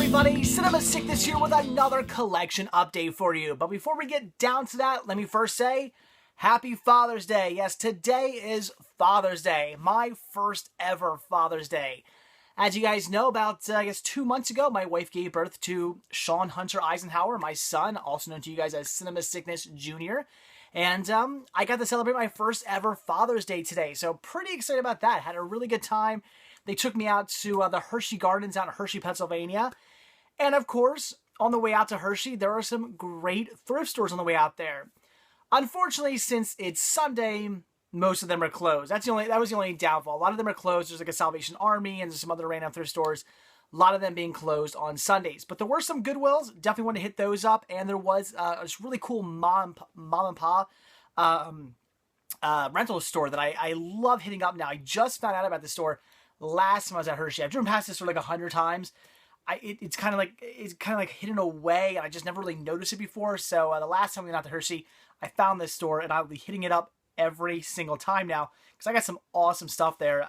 everybody, Cinema Sickness here with another collection update for you. But before we get down to that, let me first say, Happy Father's Day. Yes, today is Father's Day, my first ever Father's Day. As you guys know, about, 2 months ago, my wife gave birth to Sean Hunter Eisenhower, my son, also known to you guys as Cinema Sickness Jr., and I got to celebrate my first ever Father's Day today, so pretty excited about that. Had a really good time. They took me out to the Hershey Gardens out in Hershey, Pennsylvania. And of course, on the way out to Hershey, there are some great thrift stores on the way out there. Unfortunately, since it's Sunday, most of them are closed. That was the only downfall. A lot of them are closed. There's like a Salvation Army and there's some other random thrift stores. A lot of them being closed on Sundays. But there were some Goodwills. Definitely want to hit those up. And there was this really cool mom and pop rental store that I love hitting up now. I just found out about this store last time I was at Hershey. I've driven past this store like 100 times. It's kind of like hidden away, and I just never really noticed it before. So the last time we went out to Hershey, I found this store, and I'll be hitting it up every single time now because I got some awesome stuff there.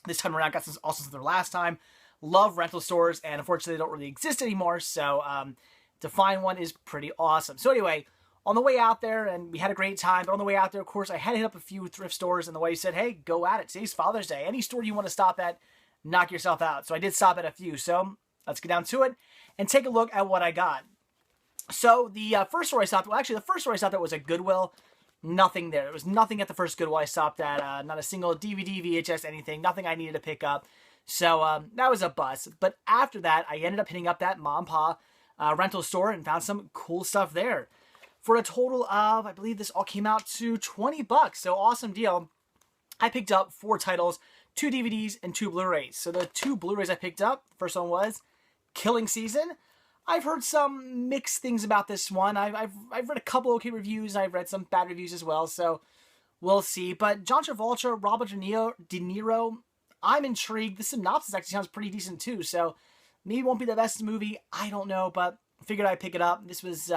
This time around, got some awesome stuff there last time. Love rental stores, and unfortunately, they don't really exist anymore. So to find one is pretty awesome. So anyway, on the way out there, and we had a great time. But on the way out there, of course, I had to hit up a few thrift stores, and the wife said, "Hey, go at it. Today's Father's Day. Any store you want to stop at, knock yourself out." So I did stop at a few. So let's get down to it and take a look at what I got. So the first store I stopped, well, actually, the first store I stopped at was a Goodwill. Nothing there. There was nothing at the first Goodwill I stopped at. Not a single DVD, VHS, anything. Nothing I needed to pick up. So that was a bust. But after that, I ended up hitting up that mom and pa rental store and found some cool stuff there. For a total of, I believe this all came out to $20. So awesome deal. I picked up 4 titles, 2 DVDs, and 2 Blu-rays. So the 2 Blu-rays I picked up, the first one was Killing Season. I've heard some mixed things about this one. I've read a couple okay reviews, and I've read some bad reviews as well, so we'll see. But John Travolta, Robert De Niro, I'm intrigued. The synopsis actually sounds pretty decent too, so maybe it won't be the best movie. I don't know, but figured I'd pick it up. This was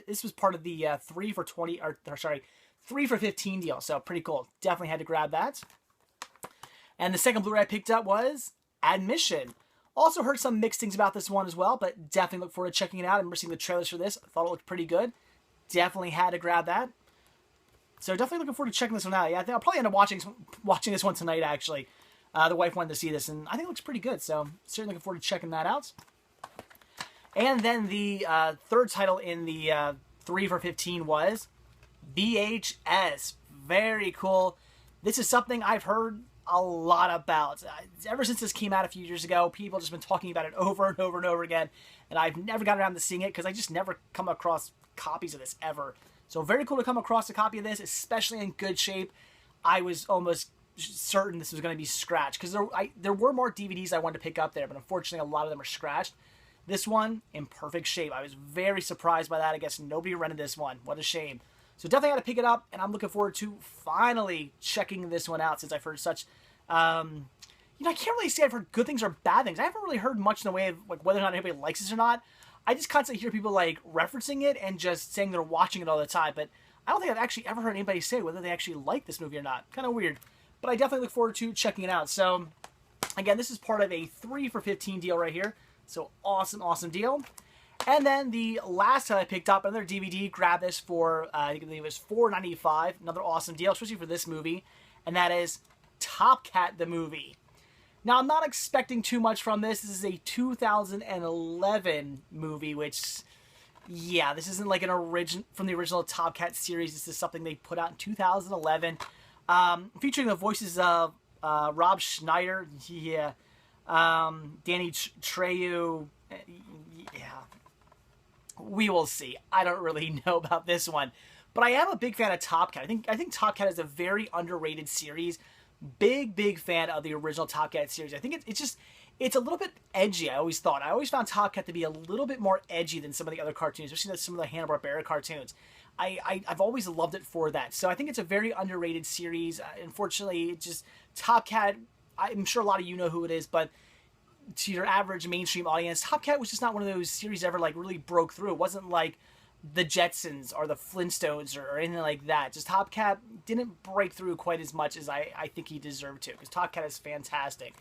This was part of the 3 for 15 deal, so pretty cool. Definitely had to grab that. And the second Blu-ray I picked up was Admission. Also heard some mixed things about this one as well, but definitely look forward to checking it out. I remember seeing the trailers for this. I thought it looked pretty good. Definitely had to grab that. So definitely looking forward to checking this one out. Yeah, I think I'll probably end up watching this one tonight, actually. The wife wanted to see this, and I think it looks pretty good, so certainly looking forward to checking that out. And then the third title in the 3 for 15 was VHS. Very cool. This is something I've heard a lot about. Ever since this came out a few years ago, people have just been talking about it over and over and over again, and I've never gotten around to seeing it because I just never come across copies of this ever. So very cool to come across a copy of this, especially in good shape. I was almost certain this was going to be scratched because there were more DVDs I wanted to pick up there, but unfortunately a lot of them are scratched. This one, in perfect shape. I was very surprised by that. I guess nobody rented this one. What a shame. So definitely had to pick it up, and I'm looking forward to finally checking this one out since I've heard such... I can't really say I've heard good things or bad things. I haven't really heard much in the way of like whether or not anybody likes this or not. I just constantly hear people like referencing it and just saying they're watching it all the time, but I don't think I've actually ever heard anybody say whether they actually like this movie or not. Kind of weird. But I definitely look forward to checking it out. So, again, this is part of a 3 for 15 deal right here. So, awesome, awesome deal. And then the last time I picked up another DVD, grabbed this for, I think it was $4.95. Another awesome deal, especially for this movie. And that is Top Cat, the movie. Now, I'm not expecting too much from this. This is a 2011 movie, which, yeah, this isn't like from the original Top Cat series. This is something they put out in 2011. Featuring the voices of Rob Schneider, yeah, Danny Trejo, yeah. We will see. I don't really know about this one, but I am a big fan of Top Cat. I think Top Cat is a very underrated series. Big fan of the original Top Cat series. I think it's a little bit edgy. I always found Top Cat to be a little bit more edgy than some of the other cartoons, especially some of the Hanna-Barbera cartoons. I've always loved it for that. So I think it's a very underrated series. Unfortunately, Top Cat, I'm sure a lot of you know who it is, but to your average mainstream audience, Top Cat was just not one of those series that ever like really broke through. It wasn't like the Jetsons or the Flintstones or anything like that. Just Top Cat didn't break through quite as much as I think he deserved to, because Top Cat is fantastic.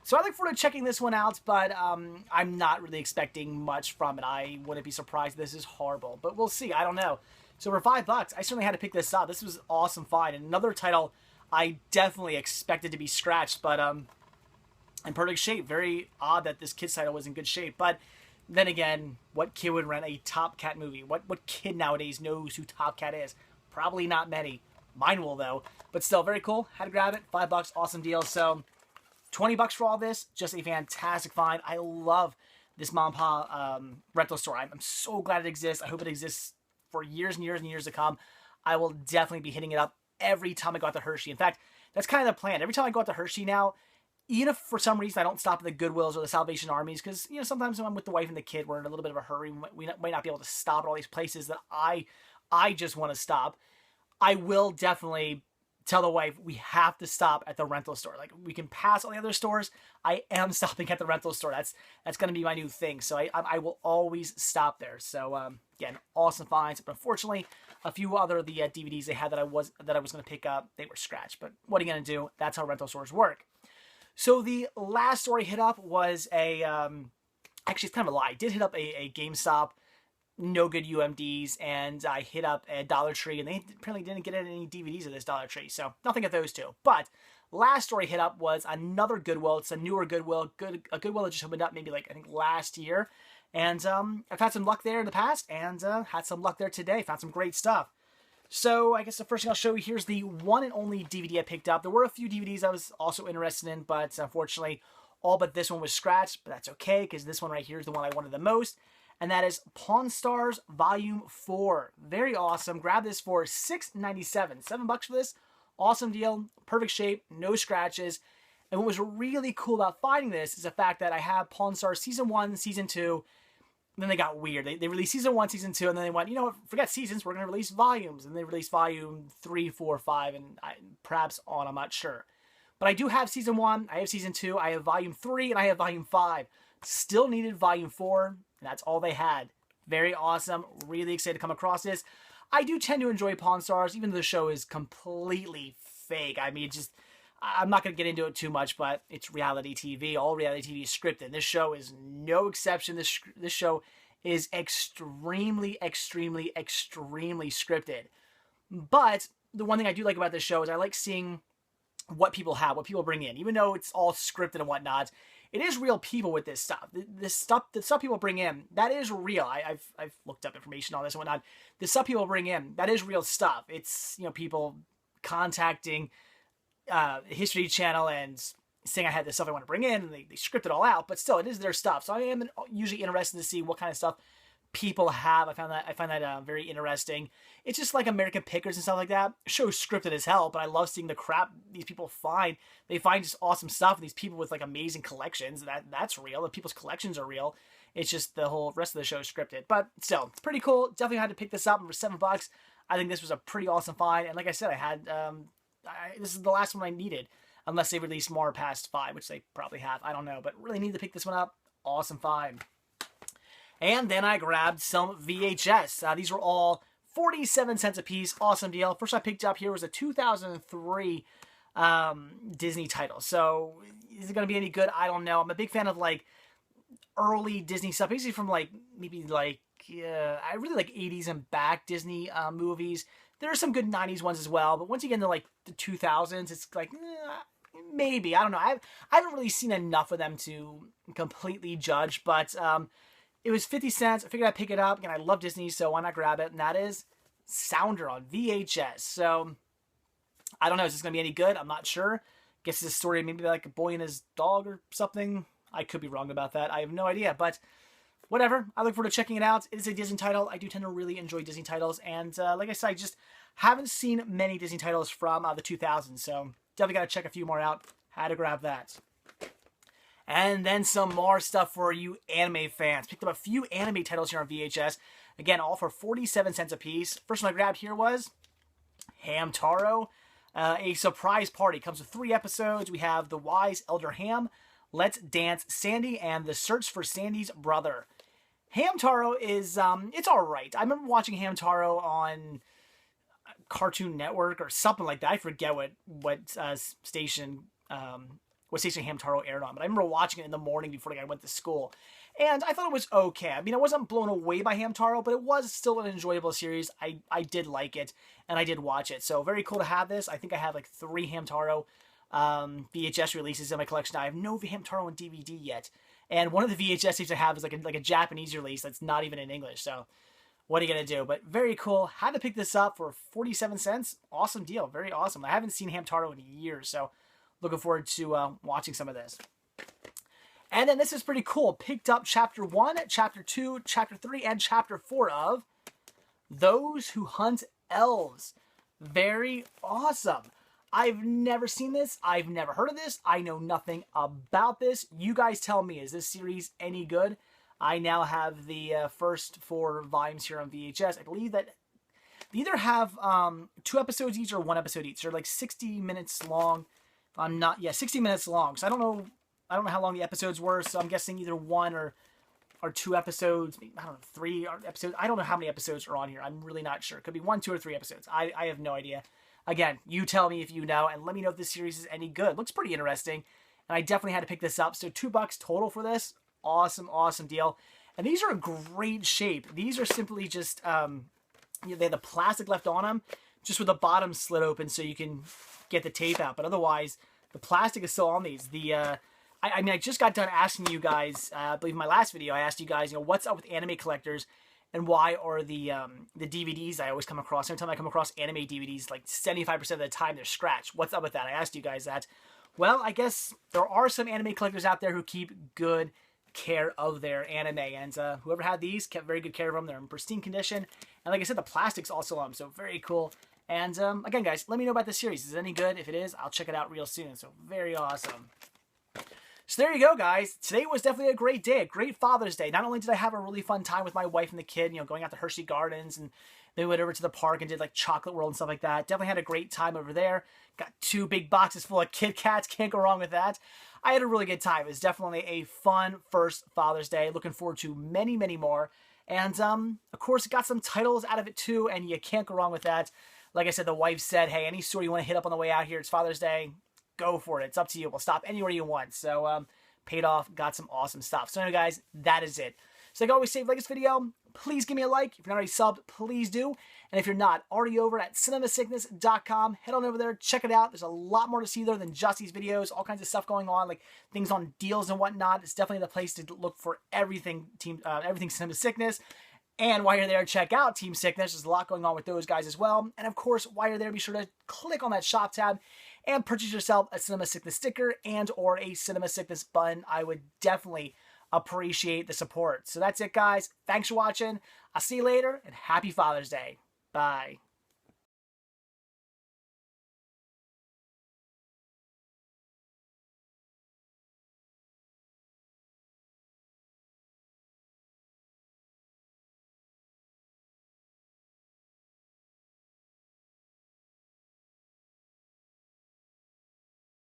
So I look forward to checking this one out, but I'm not really expecting much from it. I wouldn't be surprised if this is horrible, but we'll see. I don't know. So for $5, I certainly had to pick this up. This was awesome find. And another title I definitely expected to be scratched, but in perfect shape. Very odd that this kid's title was in good shape. But then again, what kid would rent a Top Cat movie? What kid nowadays knows who Top Cat is? Probably not many. Mine will, though. But still, very cool. Had to grab it. $5, awesome deal. So $20 for all this. Just a fantastic find. I love this mom and pop rental store. I'm so glad it exists. I hope it exists for years and years and years to come. I will definitely be hitting it up every time I go out to Hershey. In fact, that's kind of the plan. Every time I go out to Hershey now, even if for some reason I don't stop at the Goodwills or the Salvation Armies, because, you know, sometimes when I'm with the wife and the kid, we're in a little bit of a hurry. We might not be able to stop at all these places that I just want to stop. I will definitely tell the wife we have to stop at the rental store. Like, we can pass all the other stores. I am stopping at the rental store. That's going to be my new thing. So I will always stop there. So again, awesome finds. But unfortunately, a few other of the DVDs they had that I was going to pick up, they were scratched. But what are you going to do? That's how rental stores work. So the last store I hit up was a actually, it's kind of a lie. I did hit up a GameStop. No good UMDs, and I hit up a Dollar Tree, and they apparently didn't get any DVDs of this Dollar Tree, so nothing at those two. But last store I hit up was another Goodwill. It's a newer Goodwill, a Goodwill that just opened up maybe like I think last year, and I've had some luck there in the past, and had some luck there today. Found some great stuff. So I guess the first thing I'll show you, here's the one and only DVD I picked up. There were a few DVDs I was also interested in, but unfortunately, all but this one was scratched. But that's okay, because this one right here is the one I wanted the most. And that is Pawn Stars Volume 4. Very awesome. Grab this for $6.97. $7 for this. Awesome deal. Perfect shape. No scratches. And what was really cool about finding this is the fact that I have Pawn Stars Season 1, Season 2. And then they got weird. They released Season 1, Season 2, and then they went, you know what, forget seasons, we're going to release volumes. And they released Volume 3, 4, 5, and perhaps on, I'm not sure. But I do have Season 1, I have Season 2, I have Volume 3, and I have Volume 5. Still needed Volume 4, and that's all they had. Very awesome. Really excited to come across this. I do tend to enjoy Pawn Stars, even though the show is completely fake. I mean, just, I'm not going to get into it too much, but it's reality TV. All reality TV is scripted. This show is no exception. This show is extremely, extremely, extremely scripted. But the one thing I do like about this show is I like seeing what people have, what people bring in. Even though it's all scripted and whatnot, it is real people with this stuff. The stuff people bring in, that is real. I've looked up information on this and whatnot. The stuff people bring in, that is real stuff. It's, you know, people contacting History Channel and saying I had this stuff I want to bring in, and they script it all out. But still, it is their stuff. So I am usually interested to see what kind of stuff people have. I find that very interesting. It's just like American Pickers and stuff like that. The show's scripted as hell, but I love seeing the crap these people find. They find just awesome stuff, and these people with like amazing collections. That's real. The people's collections are real. It's just the whole rest of the show is scripted. But still, it's pretty cool. Definitely had to pick this up for $7. I think this was a pretty awesome find. And like I said, I had this is the last one I needed, unless they release more past 5, which they probably have. I don't know, but really need to pick this one up. Awesome find. And then I grabbed some VHS. These were all 47 cents a piece. Awesome deal. First I picked up here was a 2003 Disney title. So is it going to be any good? I don't know. I'm a big fan of like early Disney stuff, basically from like maybe like I really like 80s and back Disney movies. There are some good 90s ones as well, but once you get into like the 2000s, it's like maybe, I don't know. I haven't really seen enough of them to completely judge, but it was 50 cents. I figured I'd pick it up. Again, I love Disney, so why not grab it? And that is Sounder on VHS. So, I don't know. Is this going to be any good? I'm not sure. Guess it's a story maybe like a boy and his dog or something. I could be wrong about that. I have no idea. But whatever. I look forward to checking it out. It is a Disney title. I do tend to really enjoy Disney titles. And like I said, I just haven't seen many Disney titles from the 2000s. So, definitely got to check a few more out. Had to grab that. And then some more stuff for you anime fans. Picked up a few anime titles here on VHS. Again, all for 47 cents a piece. First one I grabbed here was Hamtaro. A surprise party. Comes with 3 episodes. We have The Wise Elder Ham, Let's Dance Sandy, and The Search for Sandy's Brother. Hamtaro is, it's alright. I remember watching Hamtaro on Cartoon Network or something like that. I forget what station what station Hamtaro aired on, but I remember watching it in the morning before I went to school. And I thought it was okay. I mean, I wasn't blown away by Hamtaro, but it was still an enjoyable series. I did like it, and I did watch it. So very cool to have this. I think I have like 3 Hamtaro VHS releases in my collection. I have no Hamtaro on DVD yet. And one of the VHS tapes I have is like a Japanese release that's not even in English. So what are you going to do? But very cool. Had to pick this up for 47 cents. Awesome deal. Very awesome. I haven't seen Hamtaro in years, so looking forward to watching some of this. And then this is pretty cool. Picked up Chapter 1, Chapter 2, Chapter 3, and Chapter 4 of Those Who Hunt Elves. Very awesome. I've never seen this. I've never heard of this. I know nothing about this. You guys tell me, is this series any good? I now have the first 4 volumes here on VHS. I believe that they either have 2 episodes each or 1 episode each. They're like 60 minutes long. 60 minutes long. So I don't know how long the episodes were. So I'm guessing either 1 or 2 episodes. I don't know, 3 episodes. I don't know how many episodes are on here. I'm really not sure. It could be 1, 2, or 3 episodes. I have no idea. Again, you tell me if you know, and let me know if this series is any good. Looks pretty interesting, and I definitely had to pick this up. So $2 total for this. Awesome, awesome deal. And these are in great shape. These are simply just, they have the plastic left on them, just with the bottom slit open so you can get the tape out. But otherwise, the plastic is still on these. I mean, I just got done asking you guys, I believe in my last video, I asked you guys, what's up with anime collectors? And why are the DVDs I always come across, every time I come across anime DVDs, like 75% of the time they're scratched. What's up with that? I asked you guys that. Well, I guess there are some anime collectors out there who keep good care of their anime. And whoever had these kept very good care of them. They're in pristine condition. And like I said, the plastic's also on them, so very cool. And again, guys, let me know about this series. Is it any good? If it is, I'll check it out real soon. So very awesome. So there you go, guys. Today was definitely a great day, a great Father's Day. Not only did I have a really fun time with my wife and the kid, going out to Hershey Gardens, and then we went over to the park and did like Chocolate World and stuff like that. Definitely had a great time over there. Got 2 big boxes full of Kit Kats. Can't go wrong with that. I had a really good time. It was definitely a fun first Father's Day. Looking forward to many, many more. And, of course, got some titles out of it, too, and you can't go wrong with that. Like I said, the wife said, hey, any store you want to hit up on the way out here, it's Father's Day, go for it. It's up to you. We'll stop anywhere you want. So, paid off, got some awesome stuff. So, anyway, guys, that is it. So, like I always say, if you like this video, please give me a like. If you're not already subbed, please do. And if you're not already over at cinemasickness.com, head on over there, check it out. There's a lot more to see there than just these videos. All kinds of stuff going on, like things on deals and whatnot. It's definitely the place to look for everything everything Cinema Sickness. And while you're there, check out Team Sickness. There's a lot going on with those guys as well. And of course, while you're there, be sure to click on that shop tab and purchase yourself a Cinema Sickness sticker and or a Cinema Sickness button. I would definitely appreciate the support. So that's it, guys. Thanks for watching. I'll see you later, and happy Father's Day. Bye.